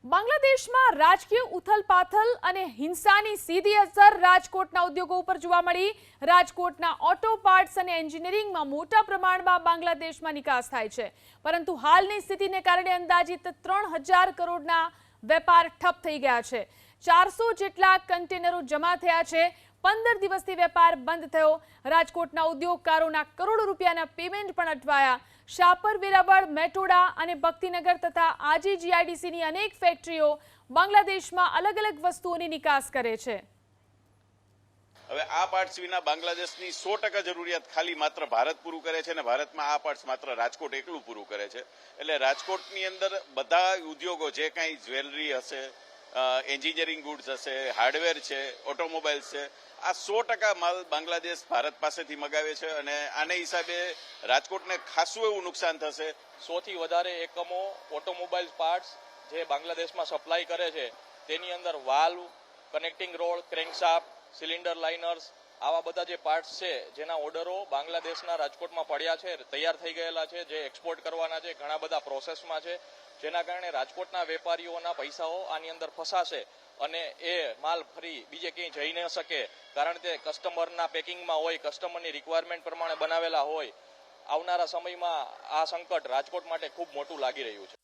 બાંગ્લાદેશમાં રાજકીય ઉથલપાથલ અને હિંસાની સીધી અસર રાજકોટના ઉદ્યોગો ઉપર જોવા મળી। રાજકોટના ઓટો પાર્ટ્સ અને એન્જિનિયરિંગમાં મોટા પ્રમાણમાં બાંગ્લાદેશમાં નિકાસ થાય છે, પરંતુ હાલની સ્થિતિને કારણે અંદાજિત 3000 કરોડના વેપાર ઠપ થઈ ગયા છે। 400 જેટલા કન્ટેનરો જમા થયા છે। 15 દિવસથી વેપાર બંધ થયો। રાજકોટના ઉદ્યોગકારોના કરોડો રૂપિયાના પેમેન્ટ પણ અટવાયા। શાપર, વેરાવળ, મેટોડા અને ભક્તિનગર તથા આજી જીઆઈડીસીની અનેક ફેક્ટરીઓ બાંગ્લાદેશમાં અલગ અલગ વસ્તુઓની નિકાસ કરે છે। હવે આ પાર્ટ્સ વિના બાંગ્લાદેશની 100% જરૂરિયાત ખાલી માત્ર ભારત પૂરું કરે છે અને ભારતમાં આ પાર્ટ્સ માત્ર રાજકોટ એકલું પૂરું કરે છે। એટલે રાજકોટની અંદર બધા ઉદ્યોગો જે કાંઈ જ્વેલરી હશે, એન્જિનિયરિંગ ગુડ્સ હશે, હાર્ડવેર છે, ઓટોમોબાઈલ્સ છે, આ 100% માલ બાંગ્લાદેશ ભારત પાસેથી મગાવે છે અને આને હિસાબે રાજકોટને ખાસું એવું નુકસાન થશે। 100 થી વધારે એકમો ઓટોમોબાઈલ પાર્ટ્સ જે બાંગ્લાદેશમાં સપ્લાય કરે છે તેની અંદર valve, connecting road, crankshaft, cylinder liners આવા બધા જે પાર્ટ્સ છે જેના ઓર્ડરો બાંગ્લાદેશના રાજકોટમાં પડ્યા છે, તૈયાર થઈ ગયેલા છે, જે એક્સપોર્ટ કરવાના છે, ઘણા બધા પ્રોસેસમાં છે, જેના કારણે રાજકોટના વેપારીઓના પૈસાઓ આની અંદર ફસાશે અને એ માલ ફરી બીજે ક્યાંય જઈ ન શકે, કારણ કે કસ્ટમરના પેકિંગમાં હોય, કસ્ટમરની રિક્વાયરમેન્ટ પ્રમાણે બનાવેલા હોય। આવનારા સમયમાં આ સંકટ રાજકોટ માટે ખૂબ મોટું લાગી રહ્યું છે।